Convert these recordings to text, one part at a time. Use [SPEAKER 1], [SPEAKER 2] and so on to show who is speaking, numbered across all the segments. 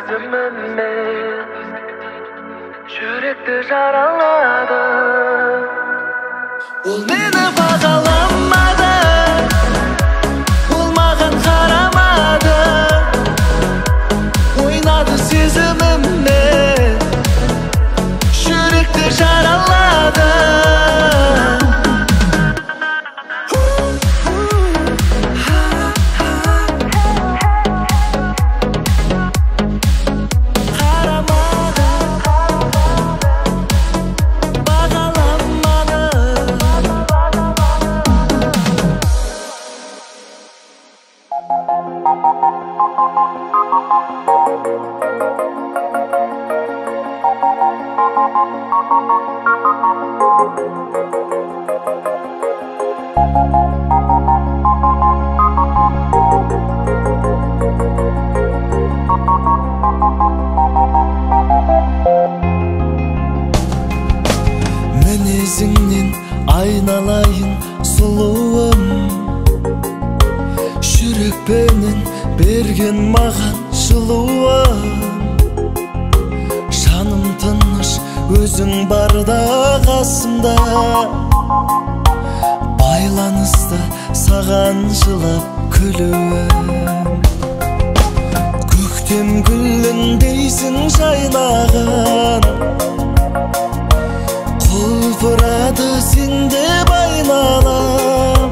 [SPEAKER 1] сезіміммен жүректі жаралады. Ол мені бағаламады, ол маған қарамады, ойнады сезіміммен жүректі жаралады. Мінезіңнен айналайын сұлуым, жүрекпенен берген маған жылуым. Жаным тыныш, өзің барда қасымда, байланысты саған жылап күлуім. Көктем гүліндейсің жайнаған, құлпырады сендеп айналам.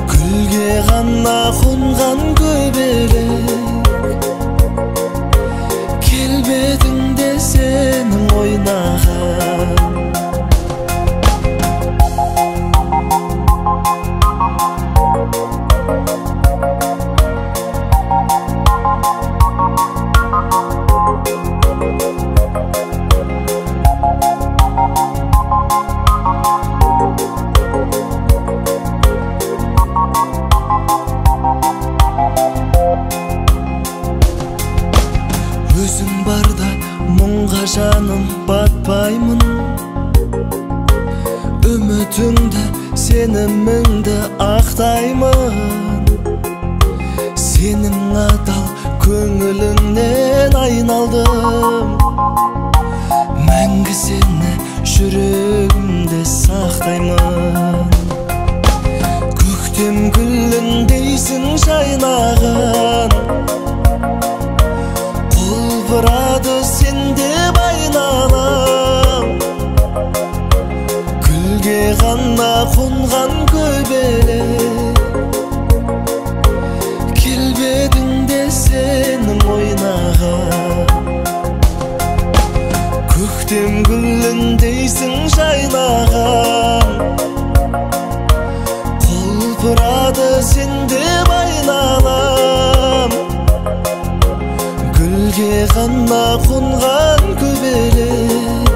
[SPEAKER 1] Гүлге ғана қонған көбелек, келбетіңде сенің ойнаған. Өзің барда мұңға жаным батпаймын, үмітіңді, сеніміңді ақтаймын. Сенің адал көңіліңнен айналдым, мәңгі сені жүрегімде сақтаймын. Көктем гүліндейсің жайнаған, құлпырады сендеп айналам. Гүлге ғана қонған көбелек, келбетіңде сенің ойнаған. Көктем гүліндейсің жайнаған, құлпырады сендеп айналам. Гүлге ғана қонған көбелек,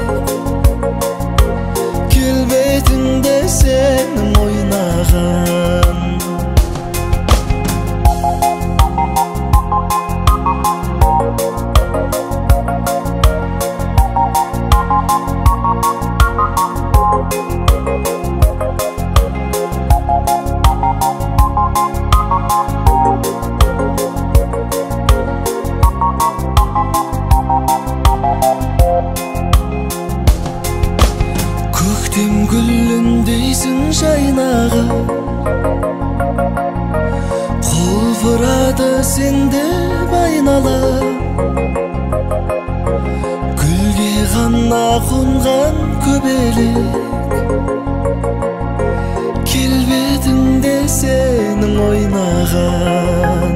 [SPEAKER 1] келбетіңде сенің ойнаған. Көктем гүліндейсің жайнаған, құлпырады сендеп айналам. Гүлге ғана қонған көбелек, келбетіңде сенің ойнаған.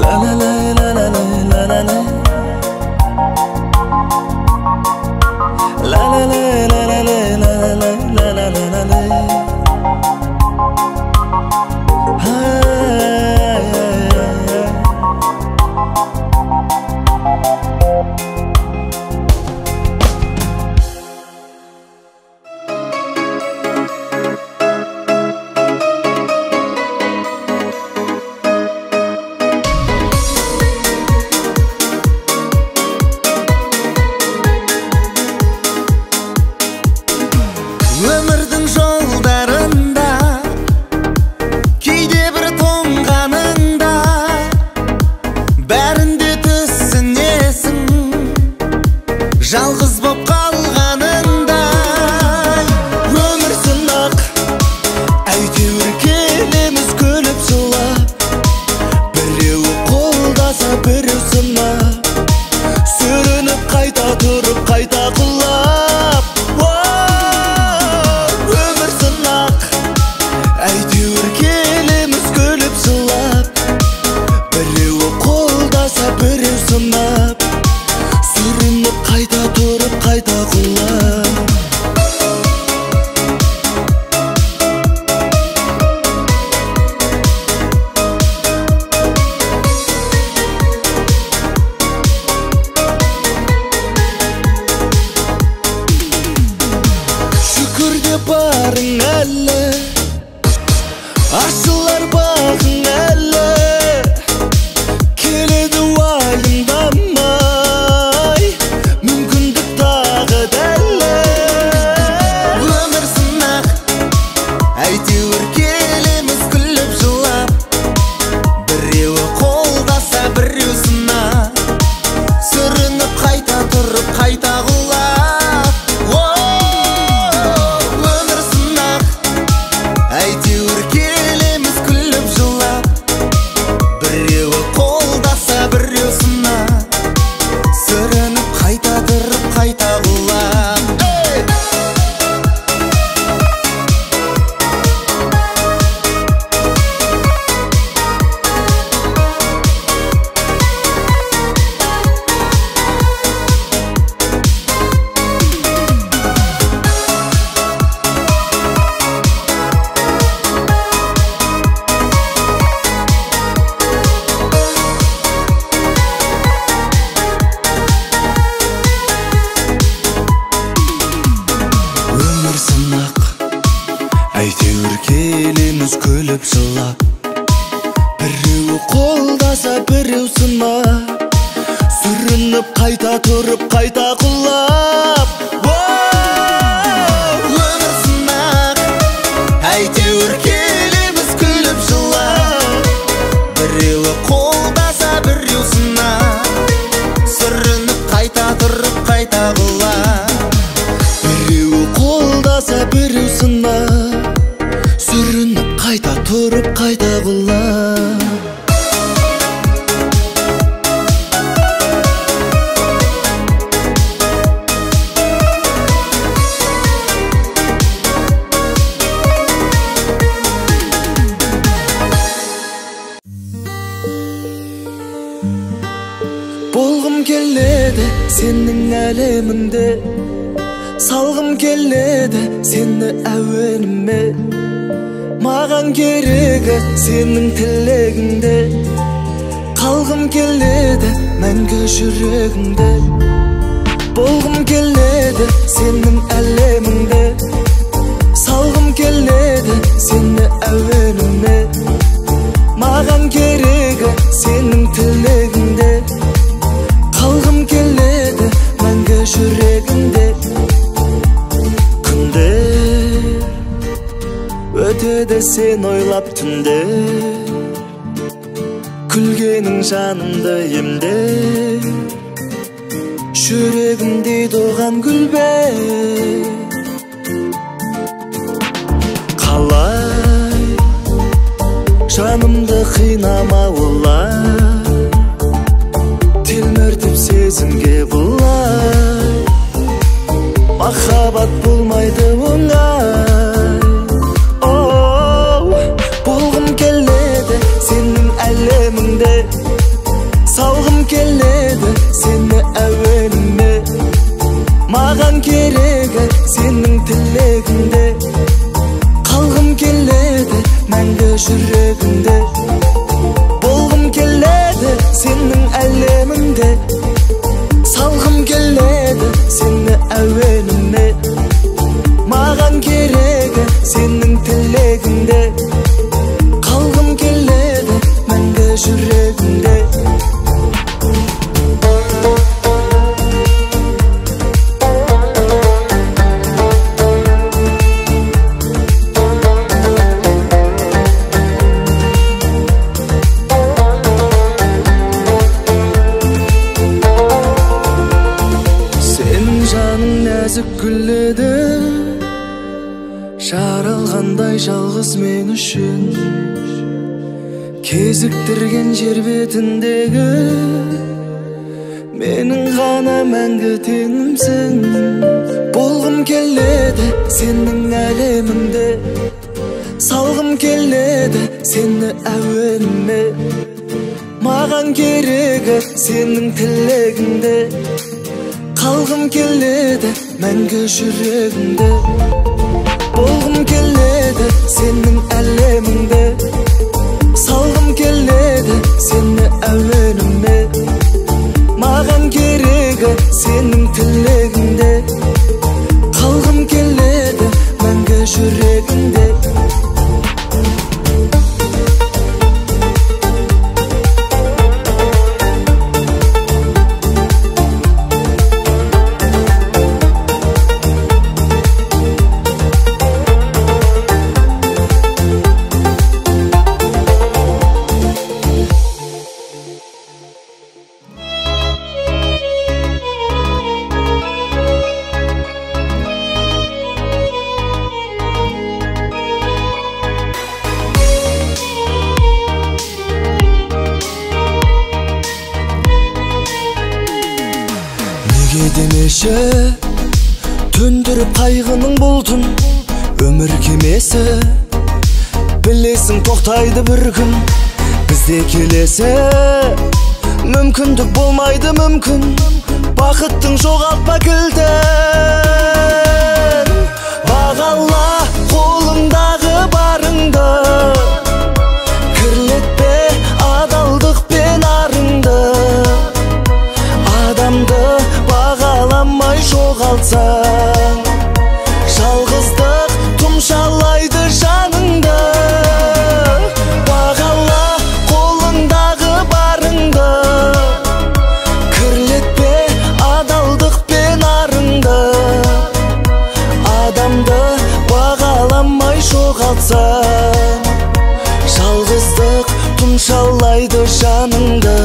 [SPEAKER 1] La la la la la la la la la. La la la la la la la la la la la la la. күліп жылап, біреу қолдаса біреу сынап, сүрініп қайта тұрып қайта құлап. Өмір сынақ, әйтеуір келеміз күліп жылап, біреу қолдаса біреу сынап, сүрініп қайта тұрып қайта құлап. Біреу қолдаса біреу сынап, сүрініп қайта тұрып қайта құлап. Болғым келеді сенің әлеміңде, салғым келеді сені әуеніме. Маған керегі сенің тілегіңде, қалғым келеді мәңгі жүрегіңде. Болғым келеді сенің әлеміңде, салғым келеді сені әуеніме. Маған керегі сенің тілегіңде, қалғым келеді мәңгі жүрегіңде. Күнде өтеді сен ойлап түнде, күлгенің жанымды емде. Жүрегім дейді оған гүлбе. Қалай жанымды қинама олай, телміртіп сезімге бұлай. Махаббат болмайды оңай. Болғым келеді сенің әлеміңде, салғым келеді сені әуеніме. Маған керегі сенің тілегіңде, қалғым келеді мәңгі жүрегіңде. Болғым келеді сенің әлеміңде, салғым келеді сені әуеніме. Маған керегі сенің тілегіңде, қалғым келеді мәңгі жүрегіңде. Күледі жаралғандай жалғыз мен үшін, кезіктірген жер бетіндегі менің ғана мәңгі теңімсің. Болғым келеді сенің әлеміңде, салғым келеді сені әуеніме. Маған керегі сенің тілегіңде, қалғым келеді мәңгі жүрегіңде. Болғым келеді сенің әлеміңде, салғым келеді сені әуеніме. Маған керегі сенің тілегіңде, қалғым келеді мәңгі жүрегіңде. Демеші төндіріп қайғының бұлтын, өмір кемесі білесің тоқтайды бір күн. Бізде келесі мүмкіндік болмайды мүмкін, бақыттың жоғалтпа кілтін. Бағала қолыңдағы барыңды, кірлетпе адалдық пен арыңды. Адамды бағаламай жаныңды.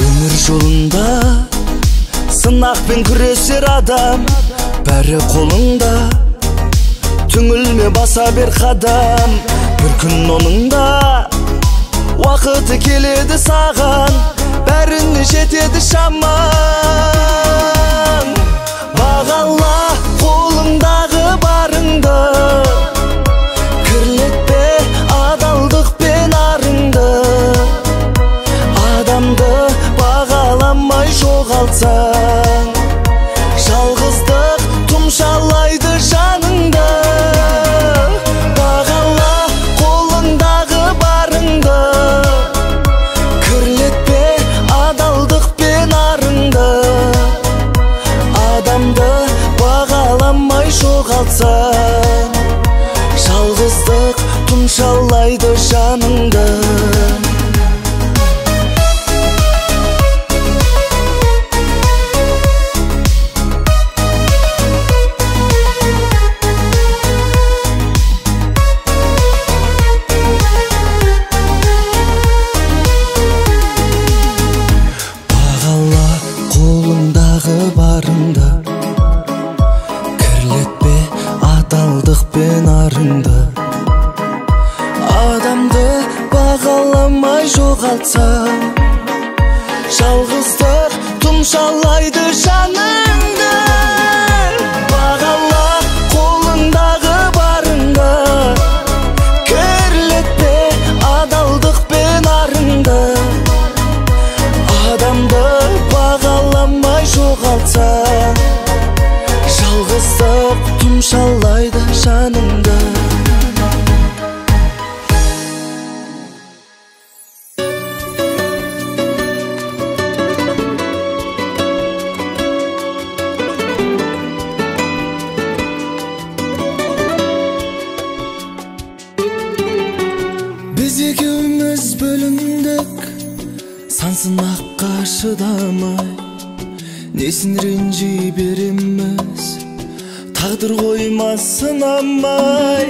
[SPEAKER 1] Өмір жолында сынақпен күресер адам, бәрі қолыңда, түңілме баса бер қадам. Бір күн оныңда уақыты келеді саған, бәріне жетеді шамаң. Бағала қолыңдағы барыңды, кірлетпе адалдық пен арыңды. Адамды бағаламай жоғалтсаң, жалғыздық тұмшалайды жаныңды. Бағала қолыңдағы барыңды, кірлетпе адалдық пен арыңды. Адамды бағаламай жоғалтсаң, жалғыздық тұмшалайды жаныңды. Барыңды, кірлетпе адалдық пен арыңды. Адамды бағаламай жоғалтсаң, жалғыздық тұмшалайды жаныңды. Бағала қолыңдағы барыңды, кірлетпе адалдық пен арыңды. Адамды бағаламай жоғалтсаң, жалғыздық тұмшалайды жаныңды. Біз екеуміз бөліндік, сан сынаққа шыдамай, несін ренжи береміз, тағдыр қоймас сынамай.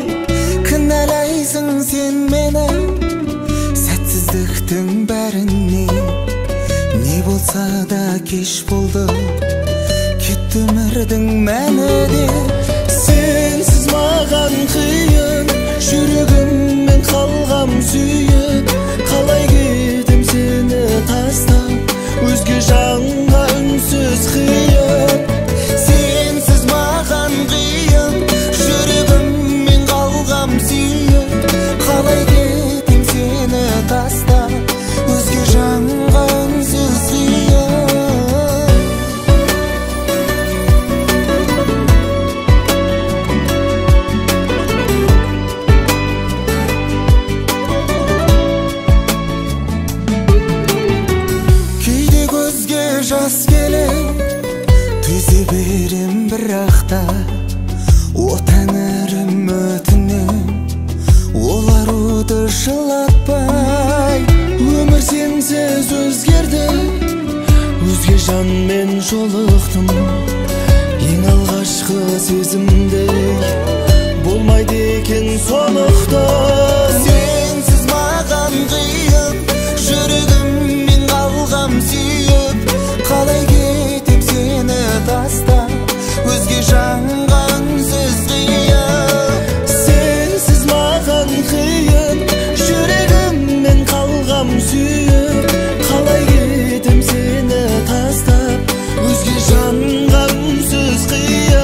[SPEAKER 1] Кінәлайсың сен мені сәтсіздіктің бәрінен, не болса да кеш болды, кетті өмірдің мәні де. Сенсіз маған қиын, жүрегіммен қалғам сүйіп, қалай кетем сені тастап, өзге жанға үнсіз қиып. Сенсіз маған қиын, жүрегіммен қалғам сүйіп, қалай кетем сені тастап, өзге жанға үнсіз қиып. Жас келе төзе берем бірақта, о тәңірім өтінем, ол аруды жылатпай. Өмір сенсіз өзгерді, өзге жанмен жолықтым, ең алғашқы сезімдей болмайды екен сонықты. Сенсіз маған қиын, жүрегіммен қалғам сүйіп, қалай кетем сені тастап, өзге жанға үнсіз қиып. Сенсіз маған қиын, жүрегіммен қалғам сүйіп, қалай кетем сені тастап, өзге жанға үнсіз қиып.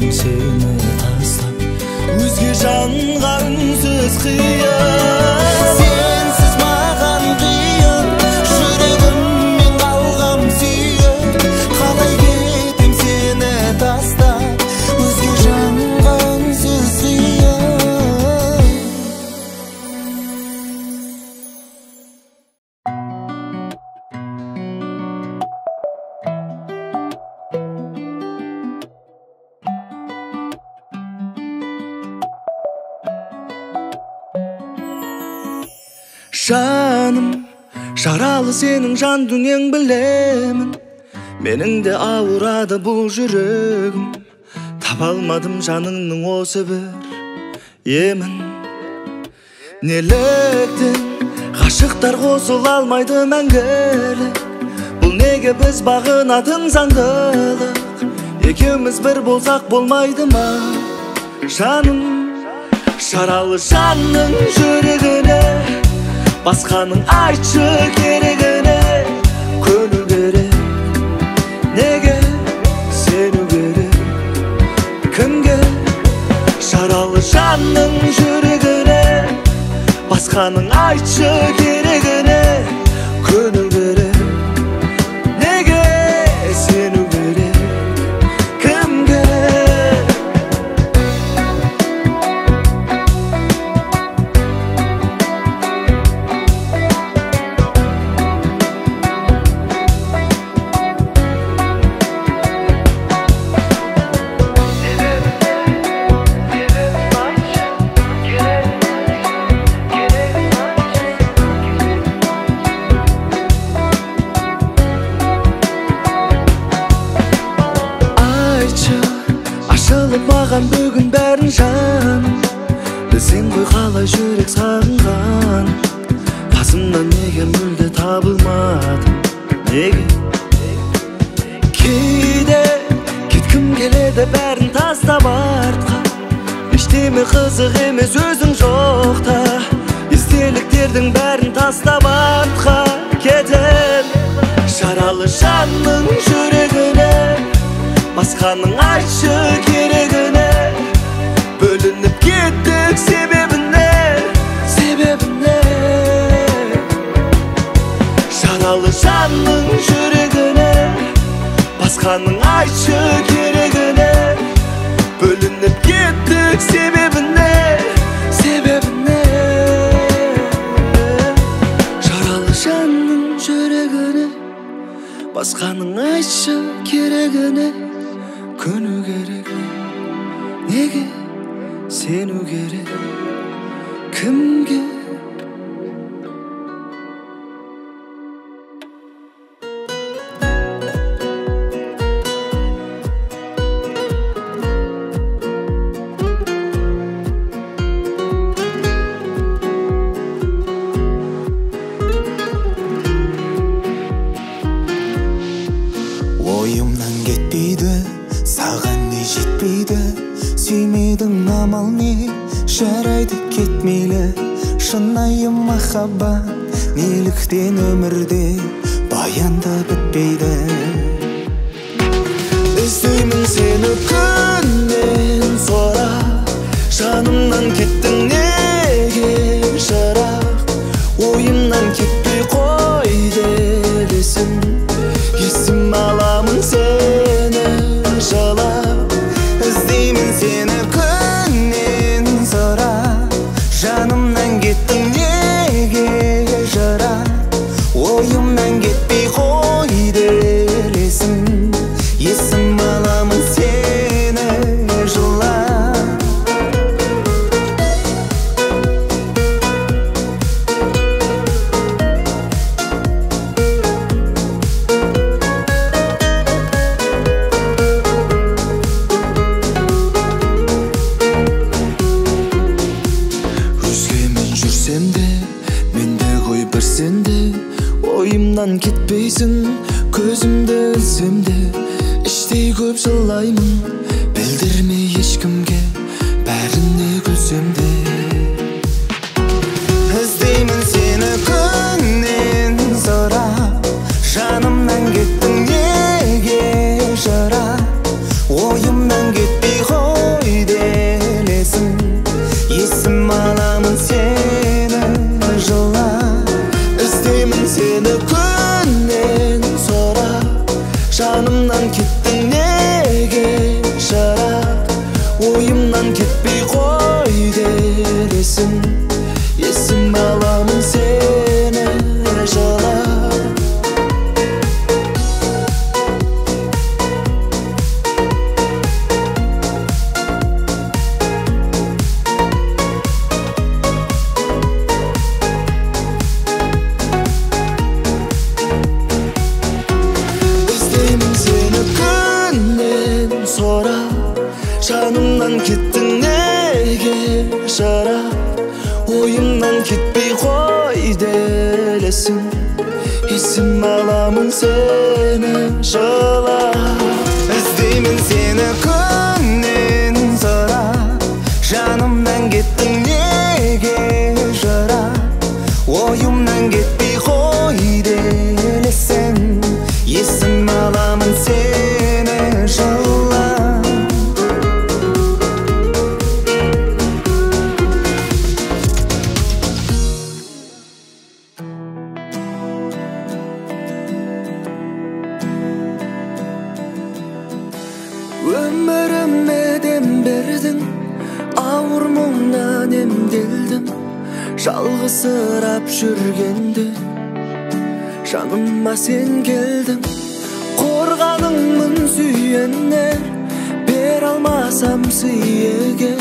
[SPEAKER 1] кетем сені тастап, өзге жанға үнсіз қиын.
[SPEAKER 2] Сенсіз маған қиын, жүрегіммен қалғам сүйіп, қалай кетем сені тастап, өзге жанға үнсіз қиын.
[SPEAKER 1] Жаным, жаралы сенің жан дүниең білемін, менің де ауырады бұл жүрегім. Таба алмадым жаныңның осы бір емін. Неліктен ғашықтар қосыла алмайды мәңгілік? Бұл неге біз бағынатын заңдылық? Екеуміз бір болсақ болмайды ма? Жаным, жаралы жанның жүрегіне басқаның айтшы керегіне көну керек. Неге сену керек? Кімге? Жаралы жанның жүрегіне басқаның айтшы керегіне көну керек. Неге сену керек? Кімге? Маған бүгін бәрін жаным, білсең ғой қалай жүрек сағынған. Қасымнан неге мүлде табылмадым? Неге? Кейде кеткім келеді бәрін тастап артқа, ештеме қызық емес өзің жоқта. Естеліктердің бәрін тастап артқа кетем. Жаралы жанның жүрегіне басқаның айтшы керегіне бөлініп кеттік себебіне. Жаралы жанның жүрегіне басқаның айтшы керегіне бөлініп кеттік себебіне. Жаралы жанның жүрегіне басқаның айтшы керегіне көну керек. Неге сену керек? Кімге?
[SPEAKER 2] Ойымнан кетпейді, саған не жетпейді, сүймедің амал не, жарайды кетмейлі. Шынайы махаббат неліктен өмірде баянда бітпейді.
[SPEAKER 1] Іздеймін сені күннен сұрап, жанымнан кеттің неге жырақ? Ойымнан кетпей қой делесің, есім аламын сені жылап.
[SPEAKER 2] Іздеймін сені күннен сұрап, жанымнан кеттің неге жырақ? Ойымнан кетпей қой делесің, есім аламын сені жылап.
[SPEAKER 1] Ойымнан кетпейсің, көзімді ілсем де, іштей көп жылаймын, білдірмей ешкімге, бәріне күлсем де.
[SPEAKER 2] Іздеймін сені күннен сұрап, жанымнан кеттің неге жырақ? Ойымнан кетпей
[SPEAKER 1] so'rab Жанымнан kеттің неге жарап Ойымнан кетпей қой делесің Есім аламын сені жылап
[SPEAKER 2] Іздеймін сені күннен сұрап Жанымнан кеттің неге жарап Ойымнан кетпей қой делесің Есім аламын сені жылап
[SPEAKER 1] Өміріме дем бердің Ауыр мұңнан емделдім Жалғызсырап жүргенде Жаныма сен келдің Қорғаныңмын сүйенер Бер алмасам сүйеге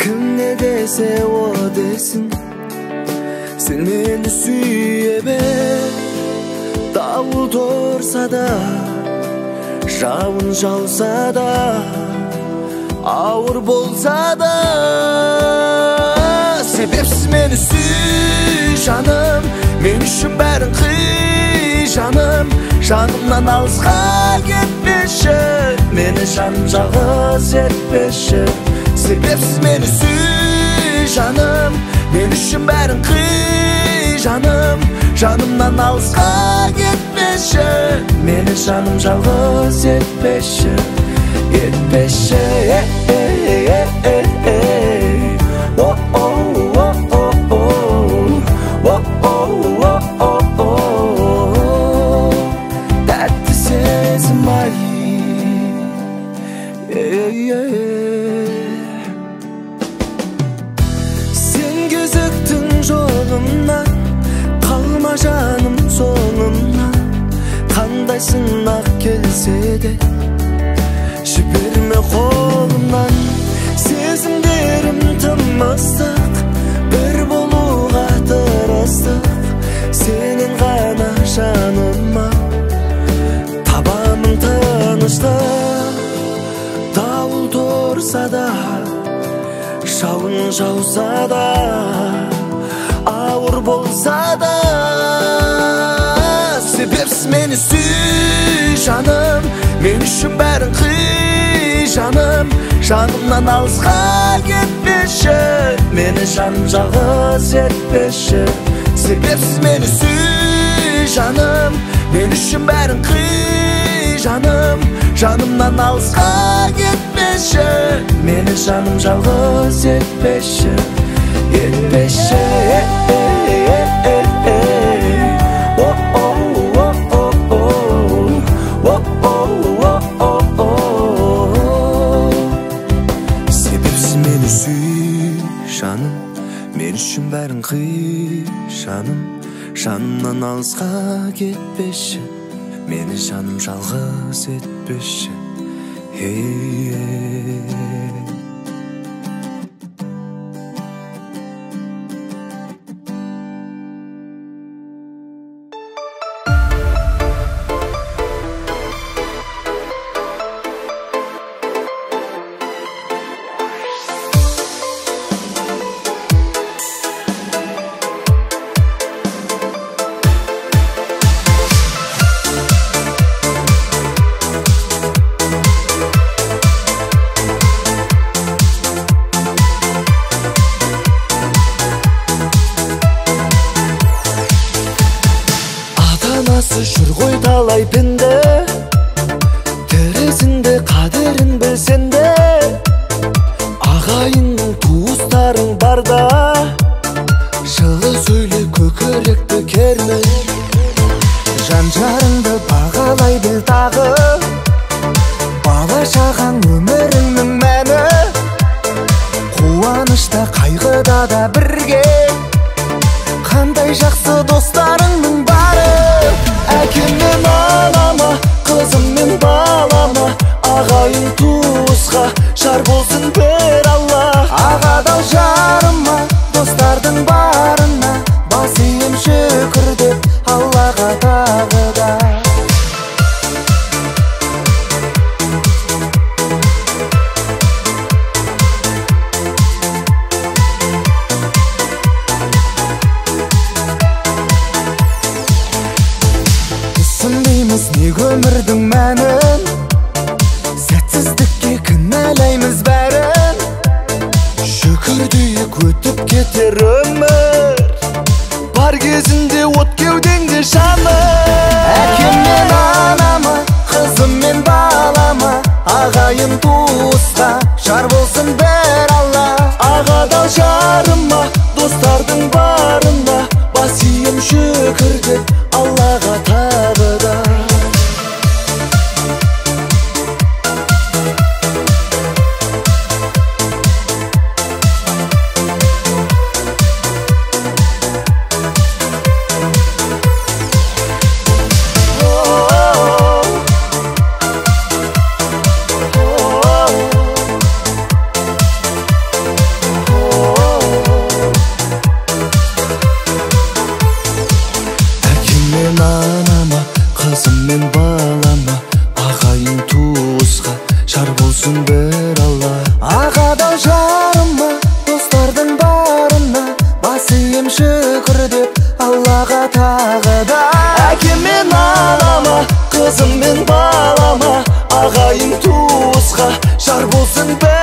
[SPEAKER 1] Кім не десе о десін Сен мені сүйе бер Дауыл тұрса да Жауын жауса да Ауыр болса да Себепсіз мені сүй жаным Мен үшін бәрін қый жаным Жанымнан алысқа кетпеші Мені жаным жалғыз етпеші Себепсіз мені сүй жаным Мен үшін бәрін қый жаным Жанымнан алысқа кетпеші Мені жаным жалғыз етпеші Етпеші Тәтті сезім ай Сен кезіктің жолымнан Қалма жаным соңымнан Қандай сынақ келсе де Жіберме қолымнан Сезімдерім тым ыстық Бір болуға тырыстық Сенен ғана жаныма Табамын тыныштық Дауыл тұрса да Жауын жауса да Ауыр болса да Себепсіз мені сүй жаным Мен үшін бәрін қый жаным Жанымнан алысқа кетпеші Мені жаным жалғыз етпеші Себепсіз мені сүй жаным Мен үшін бәрін қый жаным Жанымнан алысқа кетпеші Мені жаным жалғыз етпеші Етпеші Себепсіз мені сүй жаным Мен үшін бәрін қый жаным Жанымнан алысқа кетпеші Мені жаным жалғыз етпеші Жүр ғой талай пенде Терезінде қадерін білсен де Ағайынның туыстарың барда Жылы сөйле көкіректі керме
[SPEAKER 2] Жан-жарыңды бағалай біл тағы Бала шаған өміріңнің мәні Қуанышта қайғыда да бірге Қандай жақсы достарыңның бары Әкеммен анама, қызыммен балама Ағайын туысқа жар болсын бір Алла Ағадал жарыма кетер өмір, бар кезінде от кеудеңде жаныр. Әкем мен анама, қызым мен балама, ағайын туысқа жар болсын бір Алла. Ағадан жарыма, достардың барына, бас ием шүкір деп Аллаға тағы да. Анама, қызым мен балама, ағайын туысқа жар болсын бір Алла. Ағадан жарыма, достардың барына, бас ием шүкір деп Аллаға тағы да. Әкем мен анама, қызым мен балама, ағайын туысқа жар болсын бір